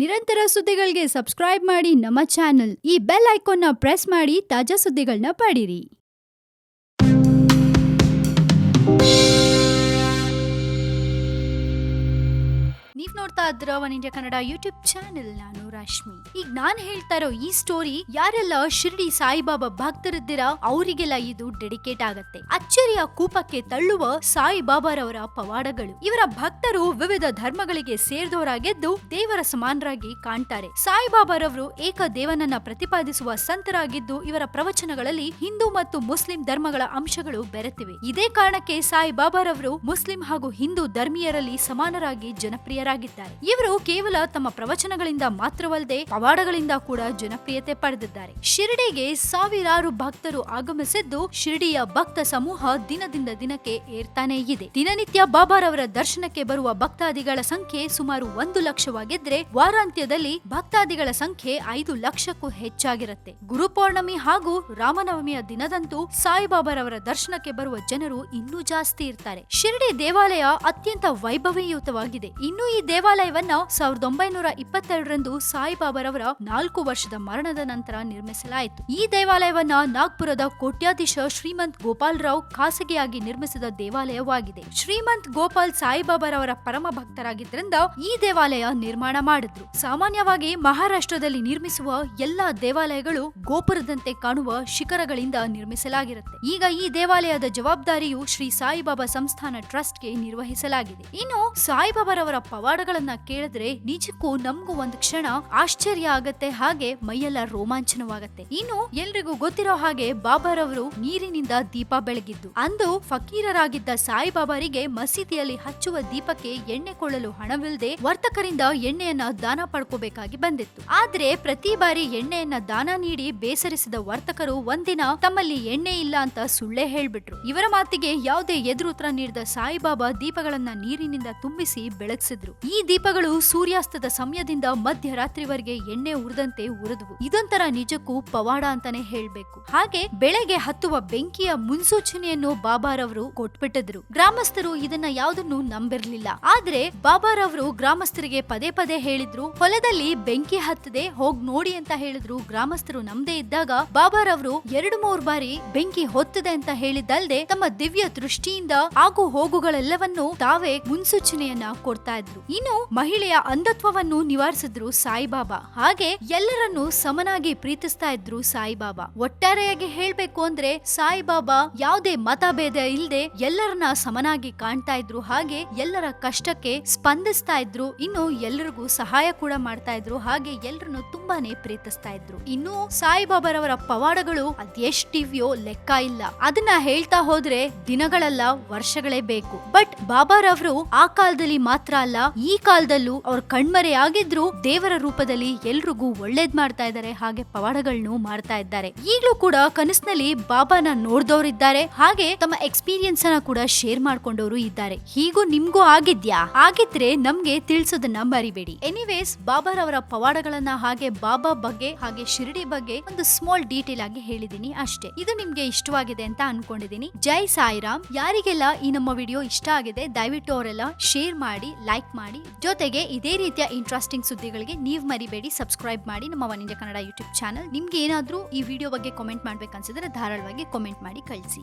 ನಿರಂತರ ಸುದ್ದಿಗಳಿಗೆ ಸಬ್ಸ್ಕ್ರೈಬ್ ಮಾಡಿ ನಮ್ಮ ಚಾನೆಲ್. ಈ ಬೆಲ್ ಐಕಾನ್ನ ಪ್ರೆಸ್ ಮಾಡಿ ತಾಜಾ ಸುದ್ದಿಗಳನ್ನ ಪಡೀರಿ. ನೀವ್ ನೋಡ್ತಾ ಇದ್ರ one India Kannada YouTube channel. ನಾನು ರಶ್ಮಿ. ಈಗ ನಾನ್ ಹೇಳ್ತಾ ಇರೋ ಈ ಸ್ಟೋರಿ ಯಾರೆಲ್ಲ ಶಿರ್ಡಿ ಸಾಯಿಬಾಬಾ ಭಕ್ತರಿದ್ದೀರಾ ಅವರಿಗೆಲ್ಲ ಇದು ಡೆಡಿಕೇಟ್ ಆಗತ್ತೆ. ಅಚ್ಚರಿಯ ಕೂಪಕ್ಕೆ ತಳ್ಳುವ ಸಾಯಿಬಾಬಾರವರ ಪವಾಡಗಳು. ಇವರ ಭಕ್ತರು ವಿವಿಧ ಧರ್ಮಗಳಿಗೆ ಸೇರಿದವರಾಗಿದ್ದು ದೇವರ ಸಮಾನರಾಗಿ ಕಾಣ್ತಾರೆ. ಸಾಯಿಬಾಬಾರವರು ಏಕ ದೇವನನ್ನ ಪ್ರತಿಪಾದಿಸುವ ಸಂತರಾಗಿದ್ದು ಇವರ ಪ್ರವಚನಗಳಲ್ಲಿ ಹಿಂದೂ ಮತ್ತು ಮುಸ್ಲಿಂ ಧರ್ಮಗಳ ಅಂಶಗಳು ಬೆರೆತಿವೆ. ಇದೇ ಕಾರಣಕ್ಕೆ ಸಾಯಿಬಾಬಾರವರು ಮುಸ್ಲಿಂ ಹಾಗೂ ಹಿಂದೂ ಧರ್ಮೀಯರಲ್ಲಿ ಸಮಾನರಾಗಿ ಜನಪ್ರಿಯ ಇವರು ಕೇವಲ ತಮ್ಮ ಪ್ರವಚನಗಳಿಂದ ಮಾತ್ರವಲ್ಲದೆ ಪವಾಡಗಳಿಂದ ಕೂಡ ಜನಪ್ರಿಯತೆ ಪಡೆದಿದ್ದಾರೆ. ಶಿರ್ಡಿಗೆ ಸಾವಿರಾರು ಭಕ್ತರು ಆಗಮಿಸಿದ್ದು ಶಿರ್ಡಿಯ ಭಕ್ತ ಸಮೂಹ ದಿನದಿಂದ ದಿನಕ್ಕೆ ಏರ್ತಾನೆ ಇದೆ. ದಿನನಿತ್ಯ ಬಾಬಾರವರ ದರ್ಶನಕ್ಕೆ ಬರುವ ಭಕ್ತಾದಿಗಳ ಸಂಖ್ಯೆ ಸುಮಾರು 1 ಲಕ್ಷವಾಗಿದ್ರೆ ವಾರಾಂತ್ಯದಲ್ಲಿ ಭಕ್ತಾದಿಗಳ ಸಂಖ್ಯೆ 5 ಲಕ್ಷಕ್ಕೂ ಹೆಚ್ಚಾಗಿರುತ್ತೆ. ಗುರುಪೌರ್ಣಮಿ ಹಾಗೂ ರಾಮನವಮಿಯ ದಿನದಂತೂ ಸಾಯಿಬಾಬಾರವರ ದರ್ಶನಕ್ಕೆ ಬರುವ ಜನರು ಇನ್ನೂ ಜಾಸ್ತಿ ಇರ್ತಾರೆ. ಶಿರ್ಡಿ ದೇವಾಲಯ ಅತ್ಯಂತ ವೈಭವಯುತವಾಗಿದೆ. ಇನ್ನು ಈ ದೇವಾಲಯವನ್ನ 1922ರಂದು ಸಾಯಿಬಾಬಾರವರ 4 ವರ್ಷದ ಮರಣದ ನಂತರ ನಿರ್ಮಿಸಲಾಯಿತು. ಈ ದೇವಾಲಯವನ್ನ ನಾಗ್ಪುರದ ಕೋಟ್ಯಾಧೀಶ ಶ್ರೀಮಂತ್ ಗೋಪಾಲ್ ರಾವ್ ಖಾಸಗಿಯಾಗಿ ನಿರ್ಮಿಸಿದ ದೇವಾಲಯವಾಗಿದೆ. ಶ್ರೀಮಂತ್ ಗೋಪಾಲ್ ಸಾಯಿಬಾಬಾರವರ ಪರಮ ಭಕ್ತರಾಗಿದ್ದರಿಂದ ಈ ದೇವಾಲಯ ನಿರ್ಮಾಣ ಮಾಡಿದ್ರು. ಸಾಮಾನ್ಯವಾಗಿ ಮಹಾರಾಷ್ಟ್ರದಲ್ಲಿ ನಿರ್ಮಿಸುವ ಎಲ್ಲಾ ದೇವಾಲಯಗಳು ಗೋಪುರದಂತೆ ಕಾಣುವ ಶಿಖರಗಳಿಂದ ನಿರ್ಮಿಸಲಾಗಿರುತ್ತೆ. ಈಗ ಈ ದೇವಾಲಯದ ಜವಾಬ್ದಾರಿಯು ಶ್ರೀ ಸಾಯಿಬಾಬಾ ಸಂಸ್ಥಾನ ಟ್ರಸ್ಟ್ಗೆ ನಿರ್ವಹಿಸಲಾಗಿದೆ. ಇನ್ನು ಸಾಯಿಬಾಬಾರವರ ಪವಾಡಗಳನ್ನ ಕೇಳಿದ್ರೆ ನಿಜಕ್ಕೂ ನಮಗೂ ಒಂದು ಕ್ಷಣ ಆಶ್ಚರ್ಯ ಆಗತ್ತೆ, ಹಾಗೆ ಮೈಯೆಲ್ಲ ರೋಮಾಂಚನವಾಗತ್ತೆ. ಇನ್ನು ಎಲ್ರಿಗೂ ಗೊತ್ತಿರೋ ಹಾಗೆ ಬಾಬಾರವರು ನೀರಿನಿಂದ ದೀಪ ಬೆಳಗಿದ್ದು. ಅಂದು ಫಕೀರರಾಗಿದ್ದ ಸಾಯಿಬಾಬಾರಿಗೆ ಮಸೀದಿಯಲ್ಲಿ ಹಚ್ಚುವ ದೀಪಕ್ಕೆ ಎಣ್ಣೆ ಕೊಳ್ಳಲು ಹಣವಿಲ್ಲದೆ ವರ್ತಕರಿಂದ ಎಣ್ಣೆಯನ್ನ ದಾನ ಪಡ್ಕೋಬೇಕಾಗಿ ಬಂದಿತ್ತು. ಆದ್ರೆ ಪ್ರತಿ ಬಾರಿ ಎಣ್ಣೆಯನ್ನ ದಾನ ನೀಡಿ ಬೇಸರಿಸಿದ ವರ್ತಕರು ಒಂದಿನ ತಮ್ಮಲ್ಲಿ ಎಣ್ಣೆ ಇಲ್ಲ ಅಂತ ಸುಳ್ಳೇ ಹೇಳ್ಬಿಟ್ರು. ಇವರ ಮಾತಿಗೆ ಯಾವುದೇ ಎದುರುತ್ತರ ನೀಡಿದ ಸಾಯಿಬಾಬಾ ದೀಪಗಳನ್ನ ನೀರಿನಿಂದ ತುಂಬಿಸಿ ಬೆಳಗಿಸಿದ್ರು. ಈ ದೀಪಗಳು ಸೂರ್ಯಾಸ್ತದ ಸಮಯದಿಂದ ಮಧ್ಯರಾತ್ರಿವರೆಗೆ ಎಣ್ಣೆ ಉರಿದಂತೆ ಉರಿದ್ವು. ಇದೊಂಥರ ನಿಜಕ್ಕೂ ಪವಾಡ ಅಂತಾನೆ ಹೇಳ್ಬೇಕು. ಹಾಗೆ ಬೆಳೆಗೆ ಹತ್ತುವ ಬೆಂಕಿಯ ಮುನ್ಸೂಚನೆಯನ್ನು ಬಾಬಾರವರು ಕೊಟ್ಬಿಟ್ಟಿದ್ರು. ಗ್ರಾಮಸ್ಥರು ಇದನ್ನ ಯಾವುದನ್ನು ನಂಬಿರ್ಲಿಲ್ಲ. ಆದ್ರೆ ಬಾಬಾರವರು ಗ್ರಾಮಸ್ಥರಿಗೆ ಪದೇ ಪದೇ ಹೇಳಿದ್ರು, ಹೊಲದಲ್ಲಿ ಬೆಂಕಿ ಹತ್ತದೆ ಹೋಗ್ ನೋಡಿ ಅಂತ ಹೇಳಿದ್ರು. ಗ್ರಾಮಸ್ಥರು ನಂಬದೇ ಇದ್ದಾಗ ಬಾಬಾರವರು 2-3 ಬಾರಿ ಬೆಂಕಿ ಹೊತ್ತದೆ ಅಂತ ಹೇಳಿದ್ದಲ್ದೆ ತಮ್ಮ ದಿವ್ಯ ದೃಷ್ಟಿಯಿಂದ ಆಗು ಹೋಗುಗಳೆಲ್ಲವನ್ನು ತಾವೇ ಮುನ್ಸೂಚನೆಯನ್ನ ಕೊಡ್ತಾ ಇದ್ರು. ಇನ್ನು ಮಹಿಳೆಯ ಅಂಧತ್ವವನ್ನು ನಿವಾರಿಸಿದ್ರು ಸಾಯಿಬಾಬಾ. ಹಾಗೆ ಎಲ್ಲರನ್ನು ಸಮನಾಗಿ ಪ್ರೀತಿಸ್ತಾ ಇದ್ರು ಸಾಯಿಬಾಬಾ. ಒಟ್ಟಾರೆಯಾಗಿ ಹೇಳ್ಬೇಕು ಅಂದ್ರೆ ಸಾಯಿಬಾಬಾ ಯಾವುದೇ ಮತಭೇದ ಇಲ್ಲದೆ ಎಲ್ಲರನ್ನ ಸಮನಾಗಿ ಕಾಣ್ತಾ ಇದ್ರು. ಹಾಗೆ ಎಲ್ಲರ ಕಷ್ಟಕ್ಕೆ ಸ್ಪಂದಿಸ್ತಾ ಇದ್ರು. ಇನ್ನು ಎಲ್ಲರಿಗೂ ಸಹಾಯ ಕೂಡ ಮಾಡ್ತಾ ಇದ್ರು. ಹಾಗೆ ಎಲ್ಲರನ್ನು ತುಂಬಾನೇ ಪ್ರೀತಿಸ್ತಾ ಇದ್ರು. ಇನ್ನು ಸಾಯಿಬಾಬಾರವರ ಪವಾಡಗಳು ಅದೆಷ್ಟಿವ್ಯೋ ಲೆಕ್ಕ ಇಲ್ಲ. ಅದನ್ನ ಹೇಳ್ತಾ ಹೋದ್ರೆ ದಿನಗಳಲ್ಲ ವರ್ಷಗಳೇ ಬೇಕು. ಬಟ್ ಬಾಬಾರವರು ಆ ಕಾಲದಲ್ಲಿ ಮಾತ್ರ ಅಲ್ಲ, ಈ ಕಾಲದಲ್ಲೂ ಅವ್ರ ಕಣ್ಮರೆ ಆಗಿದ್ರು ದೇವರ ರೂಪದಲ್ಲಿ ಎಲ್ರಿಗೂ ಒಳ್ಳೇದ್ ಮಾಡ್ತಾ ಇದ್ದಾರೆ. ಹಾಗೆ ಪವಾಡಗಳನ್ನು ಮಾಡ್ತಾ ಇದ್ದಾರೆ. ಈಗಲೂ ಕೂಡ ಕನಸಿನಲ್ಲಿ ಬಾಬಾನ ನೋಡ್ದವ್ರಿದ್ದಾರೆ. ಹಾಗೆ ತಮ್ಮ ಎಕ್ಸ್ಪೀರಿಯನ್ಸ್ ಅನ್ನ ಕೂಡ ಶೇರ್ ಮಾಡ್ಕೊಂಡವರು ಇದ್ದಾರೆ. ಹೀಗೂ ನಿಮ್ಗೂ ಆಗಿದ್ಯಾ? ಆಗಿದ್ರೆ ನಮ್ಗೆ ತಿಳಿಸೋದನ್ನ ಮರಿಬೇಡಿ. ಎನಿವೇಸ್ ಬಾಬಾರವರ ಪವಾಡಗಳನ್ನ ಹಾಗೆ ಬಾಬಾ ಬಗ್ಗೆ ಹಾಗೆ ಶಿರ್ಡಿ ಬಗ್ಗೆ ಒಂದು ಸ್ಮಾಲ್ ಡೀಟೇಲ್ ಆಗಿ ಹೇಳಿದೀನಿ ಅಷ್ಟೇ. ಇದು ನಿಮ್ಗೆ ಇಷ್ಟವಾಗಿದೆ ಅಂತ ಅನ್ಕೊಂಡಿದೀನಿ. ಜೈ ಸಾಯಿರಾಮ್. ಯಾರಿಗೆಲ್ಲ ಈ ನಮ್ಮ ವಿಡಿಯೋ ಇಷ್ಟ ಆಗಿದೆ ದಯವಿಟ್ಟು ಅವರೆಲ್ಲ ಶೇರ್ ಮಾಡಿ, ಲೈಕ್ ಮಾಡಿ. ಜೊತೆಗೆ ಇದೇ ರೀತಿಯ ಇಂಟ್ರೆಸ್ಟಿಂಗ್ ಸುದ್ದಿಗಳಿಗೆ ನೀವು ಮರಿಬೇಡಿ ಸಬ್ಸ್ಕ್ರೈಬ್ ಮಾಡಿ ನಮ್ಮ one India Kannada YouTube channel. ನಿಮ್ಗೆ ಏನಾದ್ರೂ ಈ ವಿಡಿಯೋ ಬಗ್ಗೆ ಕಾಮೆಂಟ್ ಮಾಡ್ಬೇಕನ್ಸಿದ್ರೆ ಧಾರಾಳವಾಗಿ ಕಾಮೆಂಟ್ ಮಾಡಿ ಕಳಿಸಿ.